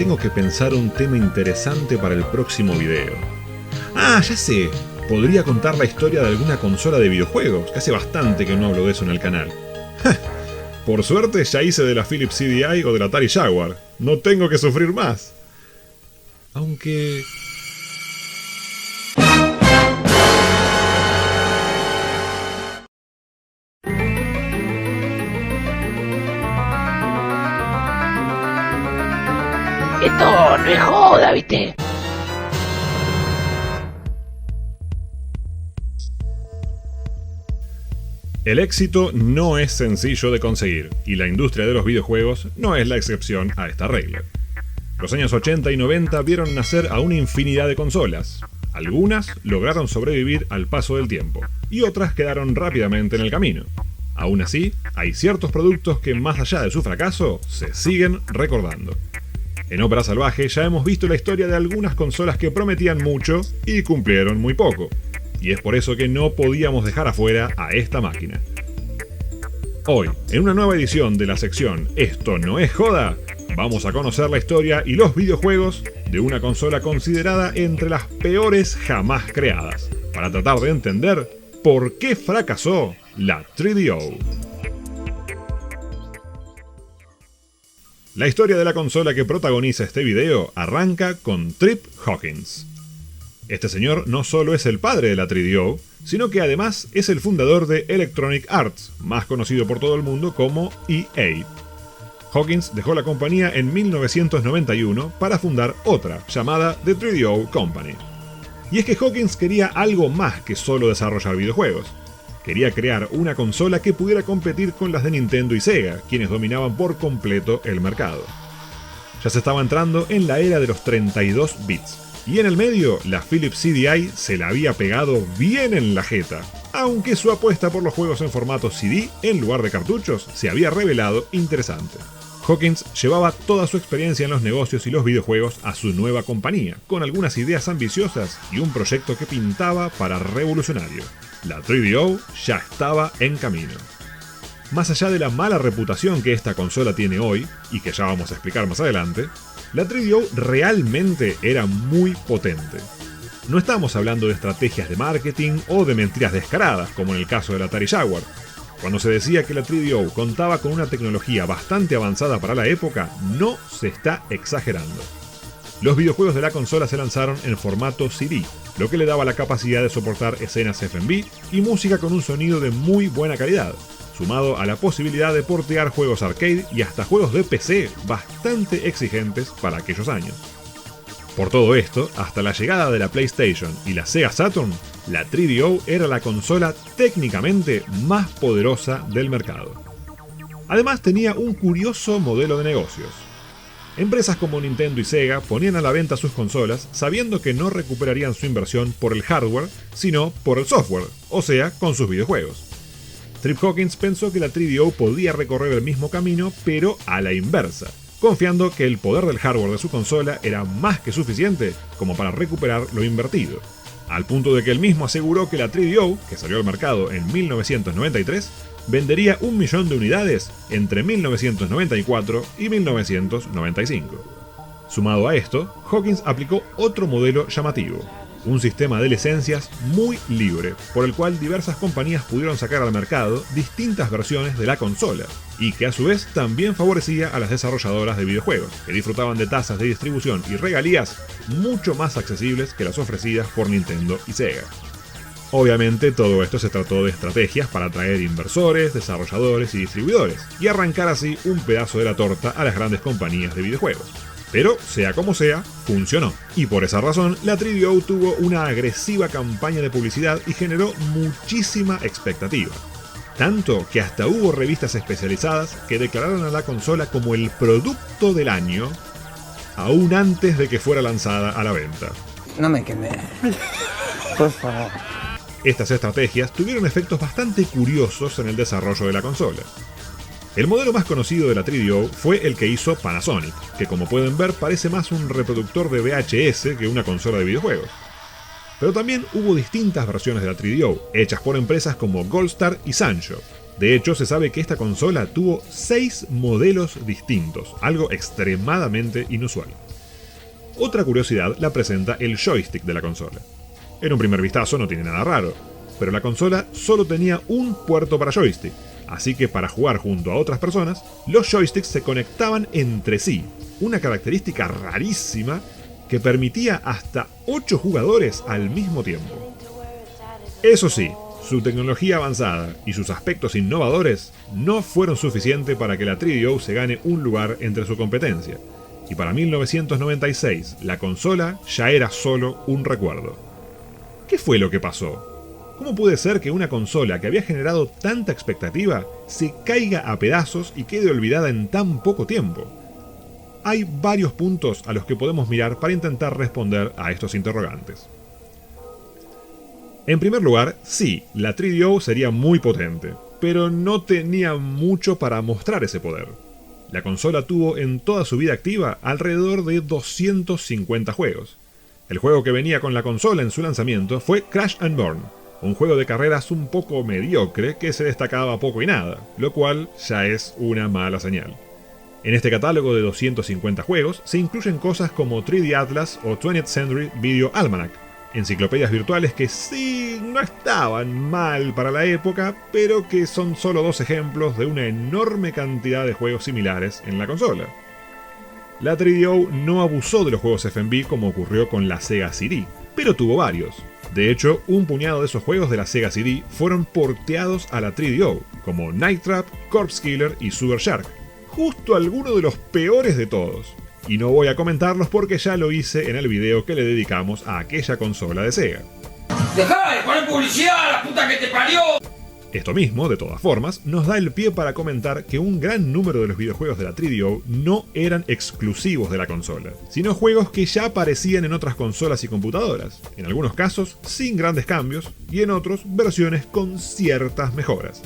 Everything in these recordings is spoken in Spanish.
tengo que pensar un tema interesante para el próximo video. Ah, ya sé. Podría contar la historia de alguna consola de videojuegos, que hace bastante que no hablo de eso en el canal. Por suerte ya hice de la Philips CDI o de la Atari Jaguar. No tengo que sufrir más. Aunque... Esto no es joda, ¿viste? El éxito no es sencillo de conseguir, y la industria de los videojuegos no es la excepción a esta regla. Los años 80 y 90 vieron nacer a una infinidad de consolas. Algunas lograron sobrevivir al paso del tiempo, y otras quedaron rápidamente en el camino. Aún así, hay ciertos productos que más allá de su fracaso, se siguen recordando. En Ópera Salvaje ya hemos visto la historia de algunas consolas que prometían mucho y cumplieron muy poco. Y es por eso que no podíamos dejar afuera a esta máquina. Hoy, en una nueva edición de la sección Esto no es joda, vamos a conocer la historia y los videojuegos de una consola considerada entre las peores jamás creadas, para tratar de entender por qué fracasó la 3DO. La historia de la consola que protagoniza este video arranca con Trip Hawkins. Este señor no solo es el padre de la 3DO, sino que además es el fundador de Electronic Arts, más conocido por todo el mundo como EA. Hawkins dejó la compañía en 1991 para fundar otra, llamada The 3DO Company. Y es que Hawkins quería algo más que solo desarrollar videojuegos. Quería crear una consola que pudiera competir con las de Nintendo y Sega, quienes dominaban por completo el mercado. Ya se estaba entrando en la era de los 32 bits. Y en el medio, la Philips CDI se la había pegado bien en la jeta, aunque su apuesta por los juegos en formato CD en lugar de cartuchos se había revelado interesante. Hawkins llevaba toda su experiencia en los negocios y los videojuegos a su nueva compañía, con algunas ideas ambiciosas y un proyecto que pintaba para revolucionario. La 3DO ya estaba en camino. Más allá de la mala reputación que esta consola tiene hoy, y que ya vamos a explicar más adelante, la 3DO realmente era muy potente. No estamos hablando de estrategias de marketing o de mentiras descaradas, como en el caso de la Atari Jaguar. Cuando se decía que la 3DO contaba con una tecnología bastante avanzada para la época, no se está exagerando. Los videojuegos de la consola se lanzaron en formato CD, lo que le daba la capacidad de soportar escenas FMV y música con un sonido de muy buena calidad, sumado a la posibilidad de portear juegos arcade y hasta juegos de PC bastante exigentes para aquellos años. Por todo esto, hasta la llegada de la PlayStation y la Sega Saturn, la 3DO era la consola técnicamente más poderosa del mercado. Además tenía un curioso modelo de negocios. Empresas como Nintendo y Sega ponían a la venta sus consolas sabiendo que no recuperarían su inversión por el hardware, sino por el software, o sea, con sus videojuegos. Trip Hawkins pensó que la 3DO podía recorrer el mismo camino, pero a la inversa, confiando que el poder del hardware de su consola era más que suficiente como para recuperar lo invertido, al punto de que él mismo aseguró que la 3DO, que salió al mercado en 1993, vendería 1 millón de unidades entre 1994 y 1995. Sumado a esto, Hawkins aplicó otro modelo llamativo, un sistema de licencias muy libre, por el cual diversas compañías pudieron sacar al mercado distintas versiones de la consola, y que a su vez también favorecía a las desarrolladoras de videojuegos, que disfrutaban de tasas de distribución y regalías mucho más accesibles que las ofrecidas por Nintendo y Sega. Obviamente todo esto se trató de estrategias para atraer inversores, desarrolladores y distribuidores, y arrancar así un pedazo de la torta a las grandes compañías de videojuegos. Pero, sea como sea, funcionó. Y por esa razón, la 3DO tuvo una agresiva campaña de publicidad y generó muchísima expectativa. Tanto que hasta hubo revistas especializadas que declararon a la consola como el producto del año, aún antes de que fuera lanzada a la venta. No me quemé. Por favor. Estas estrategias tuvieron efectos bastante curiosos en el desarrollo de la consola. El modelo más conocido de la 3DO fue el que hizo Panasonic, que como pueden ver parece más un reproductor de VHS que una consola de videojuegos. Pero también hubo distintas versiones de la 3DO, hechas por empresas como Goldstar y Sanyo. De hecho, se sabe que esta consola tuvo 6 modelos distintos, algo extremadamente inusual. Otra curiosidad la presenta el joystick de la consola. En un primer vistazo no tiene nada raro, pero la consola solo tenía un puerto para joystick, así que para jugar junto a otras personas, los joysticks se conectaban entre sí, una característica rarísima que permitía hasta 8 jugadores al mismo tiempo. Eso sí, su tecnología avanzada y sus aspectos innovadores no fueron suficientes para que la 3DO se gane un lugar entre su competencia, y para 1996 la consola ya era solo un recuerdo. ¿Qué fue lo que pasó? ¿Cómo puede ser que una consola que había generado tanta expectativa se caiga a pedazos y quede olvidada en tan poco tiempo? Hay varios puntos a los que podemos mirar para intentar responder a estos interrogantes. En primer lugar, sí, la 3DO sería muy potente, pero no tenía mucho para mostrar ese poder. La consola tuvo en toda su vida activa alrededor de 250 juegos. El juego que venía con la consola en su lanzamiento fue Crash and Burn, un juego de carreras un poco mediocre que se destacaba poco y nada, lo cual ya es una mala señal. En este catálogo de 250 juegos se incluyen cosas como 3D Atlas o 20th Century Video Almanac, enciclopedias virtuales que sí no estaban mal para la época, pero que son solo dos ejemplos de una enorme cantidad de juegos similares en la consola. La 3DO no abusó de los juegos FMV como ocurrió con la Sega CD, pero tuvo varios. De hecho, un puñado de esos juegos de la Sega CD fueron porteados a la 3DO, como Night Trap, Corpse Killer y Super Shark, justo algunos de los peores de todos. Y no voy a comentarlos porque ya lo hice en el video que le dedicamos a aquella consola de Sega. ¡Dejá de poner publicidad, la puta que te parió! Esto mismo, de todas formas, nos da el pie para comentar que un gran número de los videojuegos de la 3DO no eran exclusivos de la consola, sino juegos que ya aparecían en otras consolas y computadoras, en algunos casos sin grandes cambios y en otros versiones con ciertas mejoras.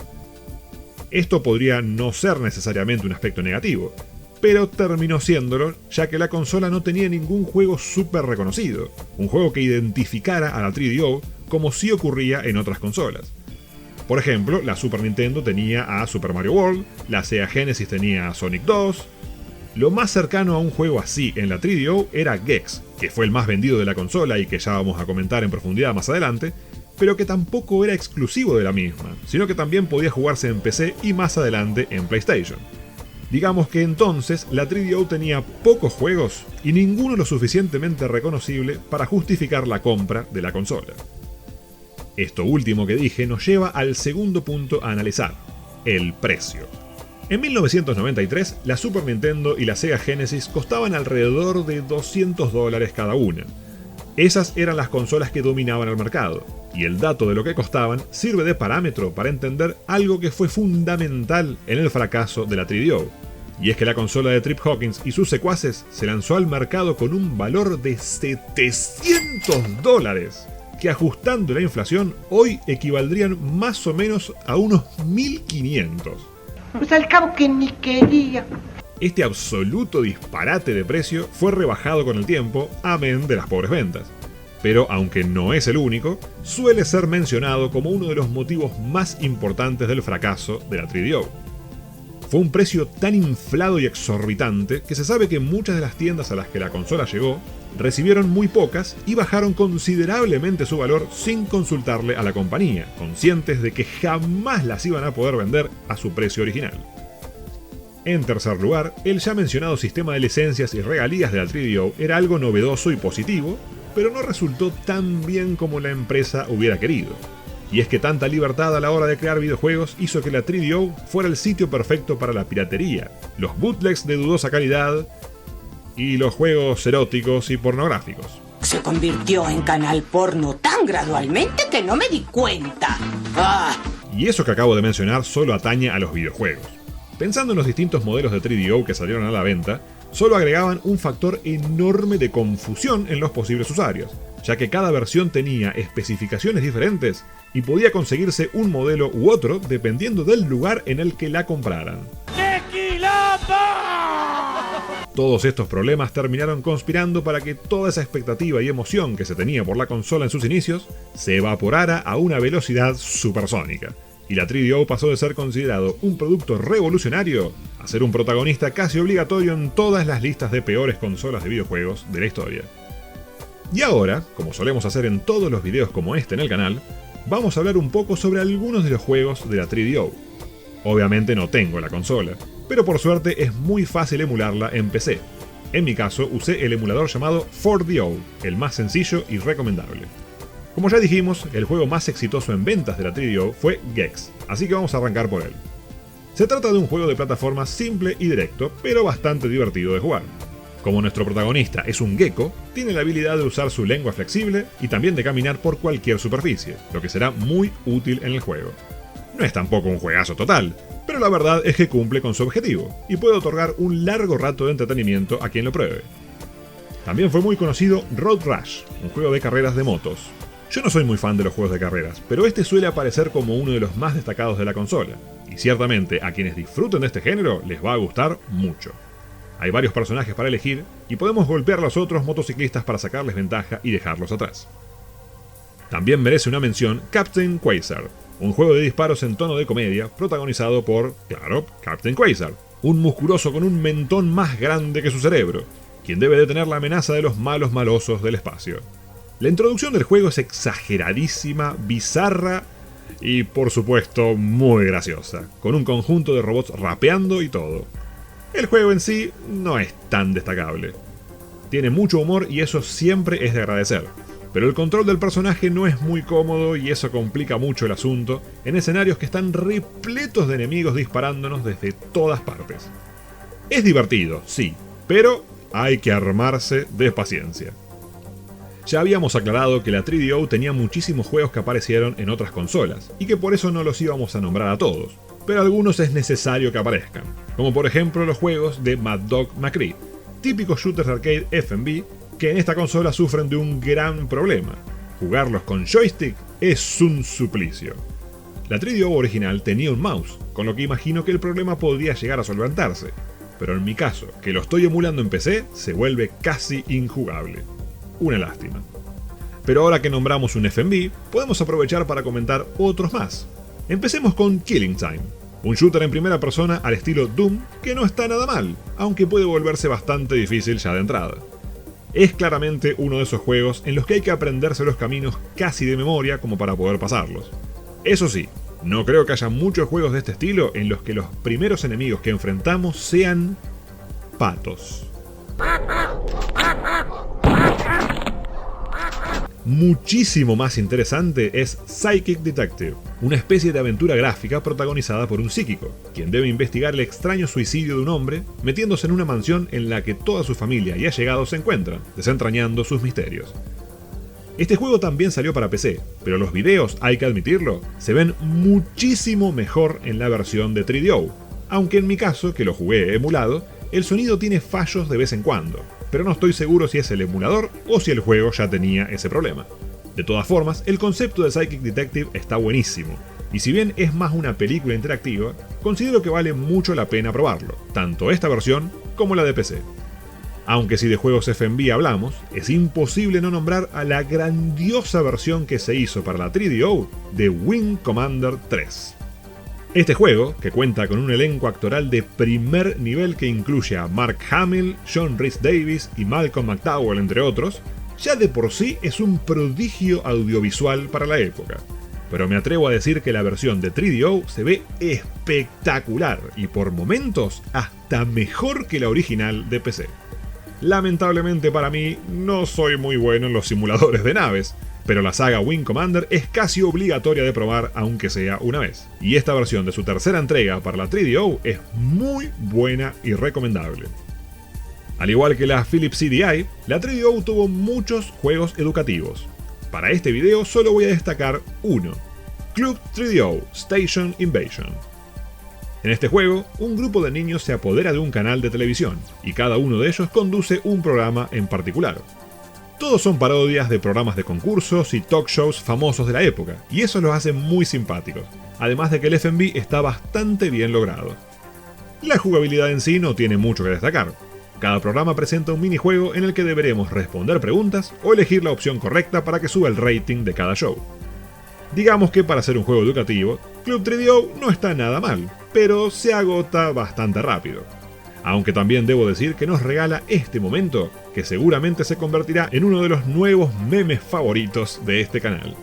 Esto podría no ser necesariamente un aspecto negativo, pero terminó siéndolo, ya que la consola no tenía ningún juego súper reconocido, un juego que identificara a la 3DO como sí ocurría en otras consolas. Por ejemplo, la Super Nintendo tenía a Super Mario World, la Sega Genesis tenía a Sonic 2. Lo más cercano a un juego así en la 3DO era Gex, que fue el más vendido de la consola y que ya vamos a comentar en profundidad más adelante, pero que tampoco era exclusivo de la misma, sino que también podía jugarse en PC y más adelante en PlayStation. Digamos que entonces la 3DO tenía pocos juegos y ninguno lo suficientemente reconocible para justificar la compra de la consola. Esto último que dije nos lleva al segundo punto a analizar, el precio. En 1993, la Super Nintendo y la Sega Genesis costaban alrededor de $200 cada una. Esas eran las consolas que dominaban el mercado, y el dato de lo que costaban sirve de parámetro para entender algo que fue fundamental en el fracaso de la 3DO, y es que la consola de Trip Hawkins y sus secuaces se lanzó al mercado con un valor de $700, que ajustando la inflación hoy equivaldrían más o menos a unos 1.500. Pues al cabo que ni quería. Este absoluto disparate de precio fue rebajado con el tiempo, amén de las pobres ventas. Pero aunque no es el único, suele ser mencionado como uno de los motivos más importantes del fracaso de la 3DO. Fue un precio tan inflado y exorbitante que se sabe que muchas de las tiendas a las que la consola llegó recibieron muy pocas y bajaron considerablemente su valor sin consultarle a la compañía, conscientes de que jamás las iban a poder vender a su precio original. En tercer lugar, el ya mencionado sistema de licencias y regalías de la 3DO era algo novedoso y positivo, pero no resultó tan bien como la empresa hubiera querido. Y es que tanta libertad a la hora de crear videojuegos hizo que la 3DO fuera el sitio perfecto para la piratería, los bootlegs de dudosa calidad y los juegos eróticos y pornográficos. Se convirtió en canal porno tan gradualmente que no me di cuenta. ¡Ah! Y eso que acabo de mencionar solo atañe a los videojuegos. Pensando en los distintos modelos de 3DO que salieron a la venta, solo agregaban un factor enorme de confusión en los posibles usuarios, ya que cada versión tenía especificaciones diferentes y podía conseguirse un modelo u otro dependiendo del lugar en el que la compraran. ¡Qué quilombo! Todos estos problemas terminaron conspirando para que toda esa expectativa y emoción que se tenía por la consola en sus inicios se evaporara a una velocidad supersónica, y la 3DO pasó de ser considerado un producto revolucionario a ser un protagonista casi obligatorio en todas las listas de peores consolas de videojuegos de la historia. Y ahora, como solemos hacer en todos los videos como este en el canal, vamos a hablar un poco sobre algunos de los juegos de la 3DO. Obviamente no tengo la consola, pero por suerte es muy fácil emularla en PC. En mi caso usé el emulador llamado 4DO, el más sencillo y recomendable. Como ya dijimos, el juego más exitoso en ventas de la 3DO fue Gex, así que vamos a arrancar por él. Se trata de un juego de plataforma simple y directo, pero bastante divertido de jugar. Como nuestro protagonista es un gecko, tiene la habilidad de usar su lengua flexible y también de caminar por cualquier superficie, lo que será muy útil en el juego. No es tampoco un juegazo total, pero la verdad es que cumple con su objetivo, y puede otorgar un largo rato de entretenimiento a quien lo pruebe. También fue muy conocido Road Rash, un juego de carreras de motos. Yo no soy muy fan de los juegos de carreras, pero este suele aparecer como uno de los más destacados de la consola, y ciertamente a quienes disfruten de este género les va a gustar mucho. Hay varios personajes para elegir, y podemos golpear a los otros motociclistas para sacarles ventaja y dejarlos atrás. También merece una mención Captain Quasar, un juego de disparos en tono de comedia protagonizado por, claro, Captain Quasar, un musculoso con un mentón más grande que su cerebro, quien debe detener la amenaza de los malos malosos del espacio. La introducción del juego es exageradísima, bizarra y, por supuesto, muy graciosa, con un conjunto de robots rapeando y todo. El juego en sí no es tan destacable. Tiene mucho humor y eso siempre es de agradecer, pero el control del personaje no es muy cómodo y eso complica mucho el asunto en escenarios que están repletos de enemigos disparándonos desde todas partes. Es divertido, sí, pero hay que armarse de paciencia. Ya habíamos aclarado que la 3DO tenía muchísimos juegos que aparecieron en otras consolas, y que por eso no los íbamos a nombrar a todos, pero algunos es necesario que aparezcan, como por ejemplo los juegos de Mad Dog McCree, típicos shooters de arcade FMV que en esta consola sufren de un gran problema: jugarlos con joystick es un suplicio. La 3DO original tenía un mouse, con lo que imagino que el problema podría llegar a solventarse, pero en mi caso, que lo estoy emulando en PC, se vuelve casi injugable. Una lástima. Pero ahora que nombramos un FMV, podemos aprovechar para comentar otros más. Empecemos con Killing Time, un shooter en primera persona al estilo Doom que no está nada mal, aunque puede volverse bastante difícil ya de entrada. Es claramente uno de esos juegos en los que hay que aprenderse los caminos casi de memoria como para poder pasarlos. Eso sí, no creo que haya muchos juegos de este estilo en los que los primeros enemigos que enfrentamos sean patos. Muchísimo más interesante es Psychic Detective, una especie de aventura gráfica protagonizada por un psíquico, quien debe investigar el extraño suicidio de un hombre, metiéndose en una mansión en la que toda su familia y allegados se encuentran, desentrañando sus misterios. Este juego también salió para PC, pero los videos, hay que admitirlo, se ven muchísimo mejor en la versión de 3DO, aunque en mi caso, que lo jugué emulado, el sonido tiene fallos de vez en cuando, pero no estoy seguro si es el emulador o si el juego ya tenía ese problema. De todas formas, el concepto de Psychic Detective está buenísimo, y si bien es más una película interactiva, considero que vale mucho la pena probarlo, tanto esta versión como la de PC. Aunque si de juegos FMV hablamos, es imposible no nombrar a la grandiosa versión que se hizo para la 3DO de Wing Commander 3. Este juego, que cuenta con un elenco actoral de primer nivel que incluye a Mark Hamill, John Rhys Davies y Malcolm McDowell, entre otros, ya de por sí es un prodigio audiovisual para la época. Pero me atrevo a decir que la versión de 3DO se ve espectacular y por momentos hasta mejor que la original de PC. Lamentablemente para mí, no soy muy bueno en los simuladores de naves, pero la saga Wing Commander es casi obligatoria de probar aunque sea una vez, y esta versión de su tercera entrega para la 3DO es muy buena y recomendable. Al igual que la Philips CDI, la 3DO tuvo muchos juegos educativos. Para este video solo voy a destacar uno: Club 3DO Station Invasion. En este juego, un grupo de niños se apodera de un canal de televisión, y cada uno de ellos conduce un programa en particular. Todos son parodias de programas de concursos y talk shows famosos de la época, y eso los hace muy simpáticos, además de que el FMV está bastante bien logrado. La jugabilidad en sí no tiene mucho que destacar. Cada programa presenta un minijuego en el que deberemos responder preguntas o elegir la opción correcta para que suba el rating de cada show. Digamos que para ser un juego educativo, Club 3DO no está nada mal, pero se agota bastante rápido. Aunque también debo decir que nos regala este momento, que seguramente se convertirá en uno de los nuevos memes favoritos de este canal.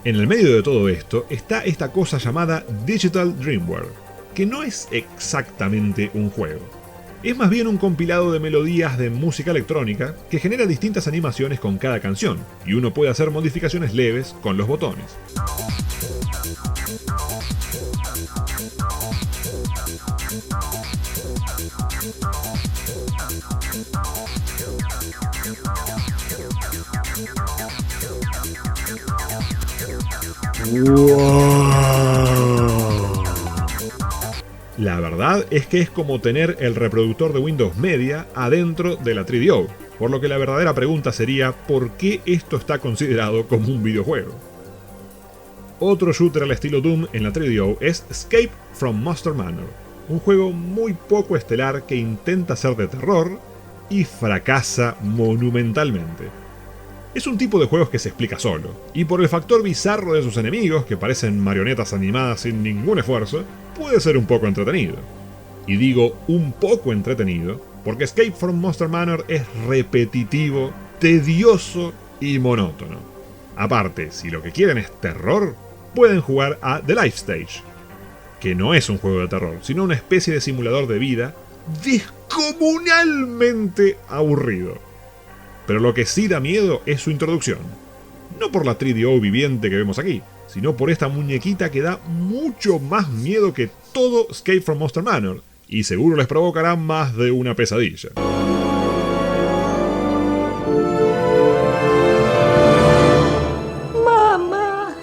En el medio de todo esto está esta cosa llamada Digital Dreamweaver, que no es exactamente un juego. Es más bien un compilado de melodías de música electrónica que genera distintas animaciones con cada canción, y uno puede hacer modificaciones leves con los botones. La verdad es que es como tener el reproductor de Windows Media adentro de la 3DO, por lo que la verdadera pregunta sería ¿por qué esto está considerado como un videojuego? Otro shooter al estilo Doom en la 3DO es Escape from Monster Manor, un juego muy poco estelar que intenta ser de terror y fracasa monumentalmente. Es un tipo de juegos que se explica solo, y por el factor bizarro de sus enemigos, que parecen marionetas animadas sin ningún esfuerzo, puede ser un poco entretenido. Y digo un poco entretenido, porque Escape from Monster Manor es repetitivo, tedioso y monótono. Aparte, si lo que quieren es terror, pueden jugar a The Life Stage, que no es un juego de terror, sino una especie de simulador de vida descomunalmente aburrido. Pero lo que sí da miedo es su introducción. No por la 3DO viviente que vemos aquí, sino por esta muñequita que da mucho más miedo que todo Escape from Monster Manor, y seguro les provocará más de una pesadilla. Mamá.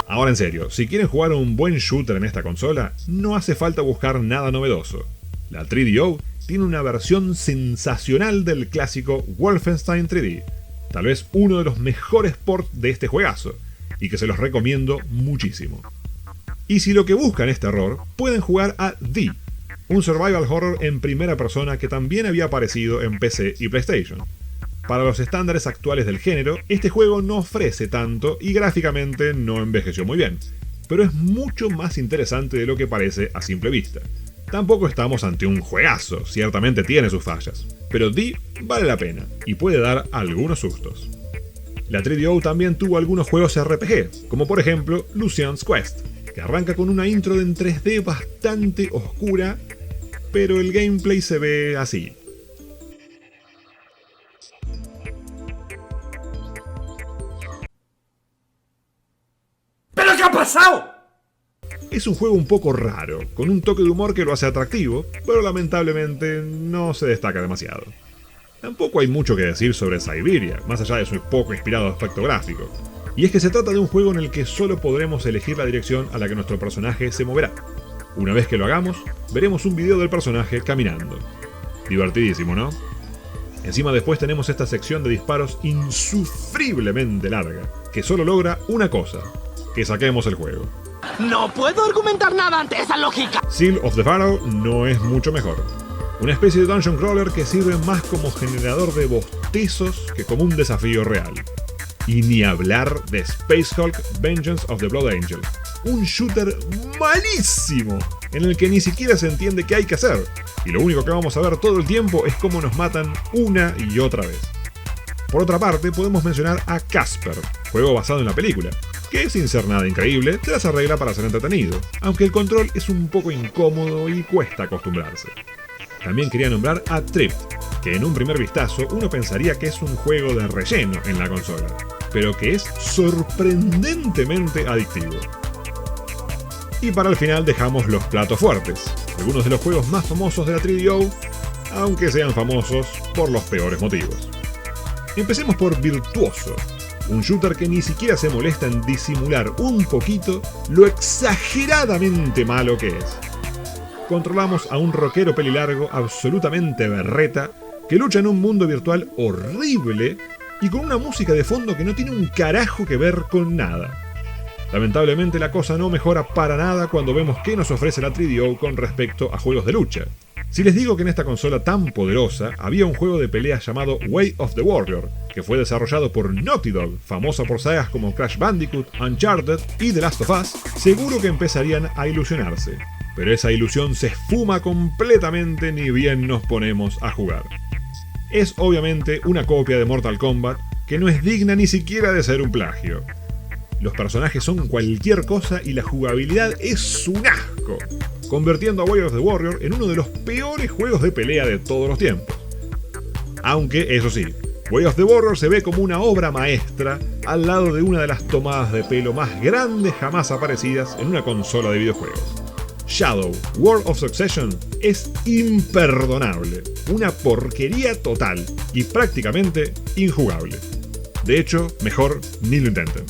Ahora en serio, si quieren jugar un buen shooter en esta consola, no hace falta buscar nada novedoso. La 3DO tiene una versión sensacional del clásico Wolfenstein 3D, tal vez uno de los mejores ports de este juegazo, y que se los recomiendo muchísimo. Y si lo que buscan es terror, pueden jugar a D, un survival horror en primera persona que también había aparecido en PC y PlayStation. Para los estándares actuales del género, este juego no ofrece tanto y gráficamente no envejeció muy bien, pero es mucho más interesante de lo que parece a simple vista. Tampoco estamos ante un juegazo, ciertamente tiene sus fallas, pero D vale la pena y puede dar algunos sustos. La 3DO también tuvo algunos juegos RPG, como por ejemplo Lucian's Quest, que arranca con una intro en 3D bastante oscura, pero el gameplay se ve así. ¿Pero qué ha pasado? Es un juego un poco raro, con un toque de humor que lo hace atractivo, pero lamentablemente no se destaca demasiado. Tampoco hay mucho que decir sobre Siberia, más allá de su poco inspirado aspecto gráfico. Y es que se trata de un juego en el que solo podremos elegir la dirección a la que nuestro personaje se moverá. Una vez que lo hagamos, veremos un video del personaje caminando. Divertidísimo, ¿no? Encima después tenemos esta sección de disparos insufriblemente larga, que solo logra una cosa: que saquemos el juego. No puedo argumentar nada ante esa lógica. Seal of the Pharaoh no es mucho mejor. Una especie de dungeon crawler que sirve más como generador de bostezos que como un desafío real. Y ni hablar de Space Hulk Vengeance of the Blood Angel, un shooter malísimo, en el que ni siquiera se entiende qué hay que hacer, y lo único que vamos a ver todo el tiempo es cómo nos matan una y otra vez. Por otra parte, podemos mencionar a Casper, juego basado en la película, que sin ser nada increíble, se las arregla para ser entretenido, aunque el control es un poco incómodo y cuesta acostumbrarse. También quería nombrar a Tripped, que en un primer vistazo uno pensaría que es un juego de relleno en la consola, pero que es sorprendentemente adictivo. Y para el final dejamos los platos fuertes, algunos de los juegos más famosos de la 3DO, aunque sean famosos por los peores motivos. Empecemos por Virtuoso, un shooter que ni siquiera se molesta en disimular un poquito lo exageradamente malo que es. Controlamos a un rockero pelilargo absolutamente berreta que lucha en un mundo virtual horrible y con una música de fondo que no tiene un carajo que ver con nada. Lamentablemente la cosa no mejora para nada cuando vemos qué nos ofrece la 3DO con respecto a juegos de lucha. Si les digo que en esta consola tan poderosa había un juego de peleas llamado Way of the Warrior, que fue desarrollado por Naughty Dog, famosa por sagas como Crash Bandicoot, Uncharted y The Last of Us, seguro que empezarían a ilusionarse. Pero esa ilusión se esfuma completamente ni bien nos ponemos a jugar. Es obviamente una copia de Mortal Kombat que no es digna ni siquiera de ser un plagio. Los personajes son cualquier cosa y la jugabilidad es un asco, convirtiendo a Way of the Warrior en uno de los peores juegos de pelea de todos los tiempos. Aunque, eso sí, Way of the Warrior se ve como una obra maestra al lado de una de las tomadas de pelo más grandes jamás aparecidas en una consola de videojuegos. Shadow World of Succession es imperdonable, una porquería total y prácticamente injugable. De hecho, mejor ni lo intenten.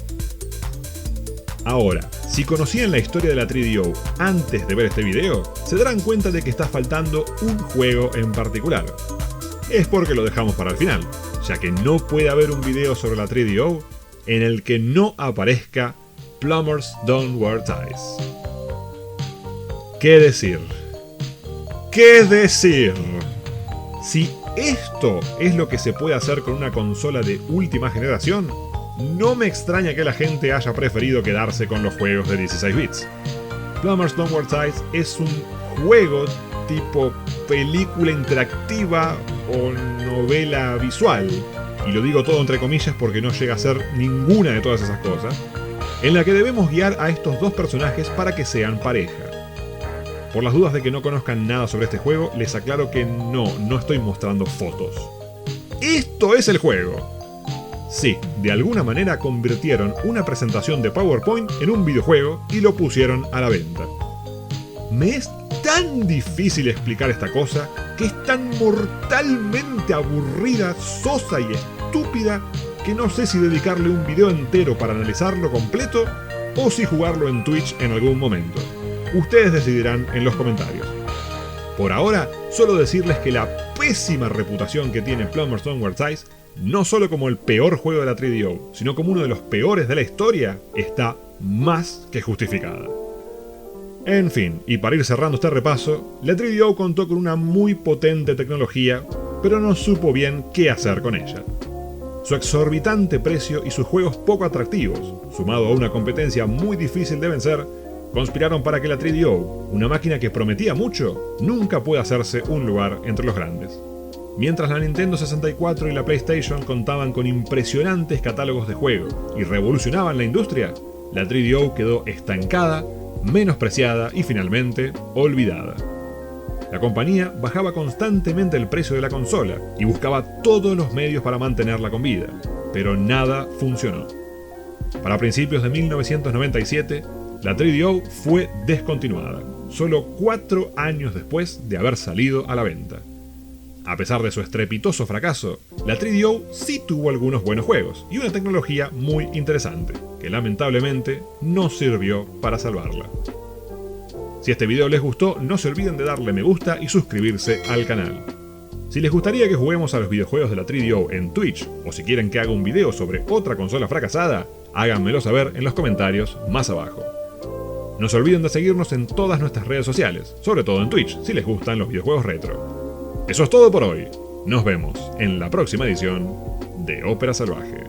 Ahora, si conocían la historia de la 3DO antes de ver este video, se darán cuenta de que está faltando un juego en particular. Es porque lo dejamos para el final, ya que no puede haber un video sobre la 3DO en el que no aparezca Plumbers Don't Wear Ties. ¿Qué decir? ¿Qué decir? Si esto es lo que se puede hacer con una consola de última generación, no me extraña que la gente haya preferido quedarse con los juegos de 16 bits. Plumbers Don't Wear Ties es un juego tipo película interactiva o novela visual, y lo digo todo entre comillas porque no llega a ser ninguna de todas esas cosas, en la que debemos guiar a estos dos personajes para que sean pareja. Por las dudas de que no conozcan nada sobre este juego, les aclaro que no estoy mostrando fotos. ¡Esto es el juego! Sí, de alguna manera convirtieron una presentación de PowerPoint en un videojuego y lo pusieron a la venta. Me es tan difícil explicar esta cosa, que es tan mortalmente aburrida, sosa y estúpida, que no sé si dedicarle un video entero para analizarlo completo o si jugarlo en Twitch en algún momento. Ustedes decidirán en los comentarios. Por ahora, solo decirles que la pésima reputación que tiene Plumbers Don't Wear Ties, no solo como el peor juego de la 3DO, sino como uno de los peores de la historia, está más que justificada. En fin, y para ir cerrando este repaso, la 3DO contó con una muy potente tecnología, pero no supo bien qué hacer con ella. Su exorbitante precio y sus juegos poco atractivos, sumado a una competencia muy difícil de vencer, conspiraron para que la 3DO, una máquina que prometía mucho, nunca pueda hacerse un lugar entre los grandes. Mientras la Nintendo 64 y la PlayStation contaban con impresionantes catálogos de juegos y revolucionaban la industria, la 3DO quedó estancada, menospreciada y finalmente olvidada. La compañía bajaba constantemente el precio de la consola y buscaba todos los medios para mantenerla con vida, pero nada funcionó. Para principios de 1997, la 3DO fue descontinuada, solo 4 años después de haber salido a la venta. A pesar de su estrepitoso fracaso, la 3DO sí tuvo algunos buenos juegos y una tecnología muy interesante, que lamentablemente no sirvió para salvarla. Si este video les gustó, no se olviden de darle me gusta y suscribirse al canal. Si les gustaría que juguemos a los videojuegos de la 3DO en Twitch, o si quieren que haga un video sobre otra consola fracasada, háganmelo saber en los comentarios más abajo. No se olviden de seguirnos en todas nuestras redes sociales, sobre todo en Twitch, si les gustan los videojuegos retro. Eso es todo por hoy. Nos vemos en la próxima edición de Ópera Salvaje.